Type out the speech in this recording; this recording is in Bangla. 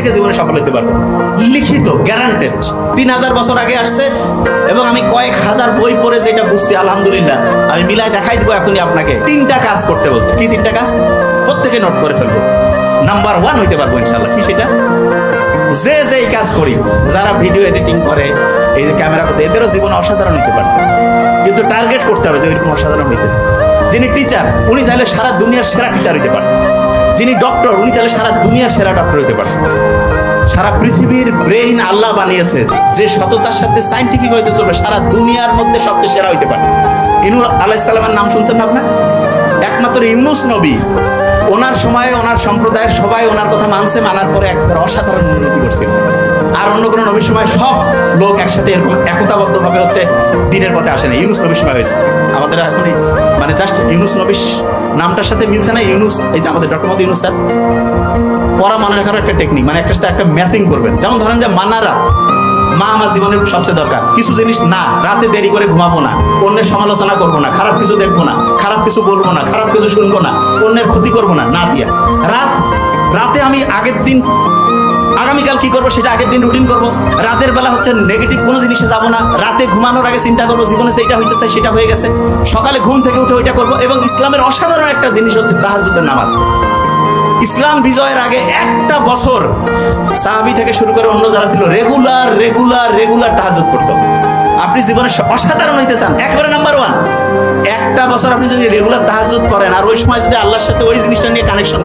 থেকে জীবনে সফল হতে পারবেন, লিখিত গ্যারান্টেড। 3000 বছর আগে আসছে এবং আমি কয়েক হাজার বই পড়ে যেটা বুঝছি, আলহামদুলিল্লাহ আমি মিলাই দেখাই দিব এখনই আপনাকে। 3টা কাজ করতে বলছে। কি 3টা কাজ? প্রত্যেকে নোট করে ফেলবো। নাম্বার 1 হইতে পারবো ইনশাল্লাহ। কি সেটা? যেই কাজ করি, যারা ভিডিও এডিটিং করে, এই যে ক্যামেরা করতে, এদেরও জীবন অসাধারণ হতে পারে, কিন্তু টার্গেট করতে হবে যে ওইরকম অসাধারণ হইতেছে। যিনি টিচার, উনি চাইলে সারা দুনিয়ার সেরা টিচার হইতে পারে। যিনি ডক্টর, উনি চাইলে সারা দুনিয়ার সেরা ডক্টর হইতে পারে। সারা পৃথিবীর ব্রেইন আল্লাহ বানিয়েছে, যে সততার সাথে সাইন্টিফিক হইতে চলবে, সারা দুনিয়ার মধ্যে সবচেয়ে সেরা হইতে পারে। ইউনূস আলাইহিস সালামের নাম শুনছেন না আপনার? একমাত্র ইউনূস নবী, ওনার সময়ে ওনার সম্প্রদায়ের সবাই ওনার কথা মানছে, মানার পরে একবার অসাধারণ উন্নতি করছিল। আর অন্য কোনো নবীর সময় সব লোক একসাথে এরকম একতাবদ্ধ ভাবে হচ্ছে দিনের পথে আসে না। ইউনূস নবীর সময় হয়েছে। আমাদের এখন মানে জাস্ট ইউনূস নবীর নামটার সাথে মিলছে না। ইউনূস, এই যে আমাদের ডক্টর মোহাম্মদ ইউনূস স্যার, পড়া মনে রাখার একটা টেকনিক, মানে একটার সাথে একটা ম্যাচিং করবেন। যেমন ধরেন যে মানারা, মা আমার জীবনের সবচেয়ে দরকার। কিছু জিনিস না, রাতে দেরি করে ঘুমাবো না, অন্যের সমালোচনা করবো না, খারাপ কিছু দেখবো না, খারাপ কিছু বলবো না, খারাপ কিছু শুনবো না, অন্যের ক্ষতি করবো না, না দিয়া রাতে আমি আগের দিন আগামীকাল কি করবো সেটা আগের দিন রুটিন করবো। রাতের বেলা হচ্ছে নেগেটিভ কোনো জিনিসে যাবো না। রাতে ঘুমানোর আগে চিন্তা করবো জীবনে যেটা হইতেছে সেটা হয়ে গেছে, সকালে ঘুম থেকে উঠে ওইটা করবো। এবং ইসলামের অসাধারণ একটা জিনিস হচ্ছে তাহাজ্জুদের নামাজ। ইসলাম বিজয়ের আগে একটা বছর সাহাবী থেকে শুরু করে অন্য যারা ছিল রেগুলার তাহাজ্জুদ করতো। আপনি জীবনে অসাধারণ হইতে চান, একেবারে নাম্বার 1, একটা বছর আপনি যদি রেগুলার তাহাজ্জুদ করেন, আর ওই সময় যদি আল্লাহর সাথে ওই জিনিসটা নিয়ে কানেকশন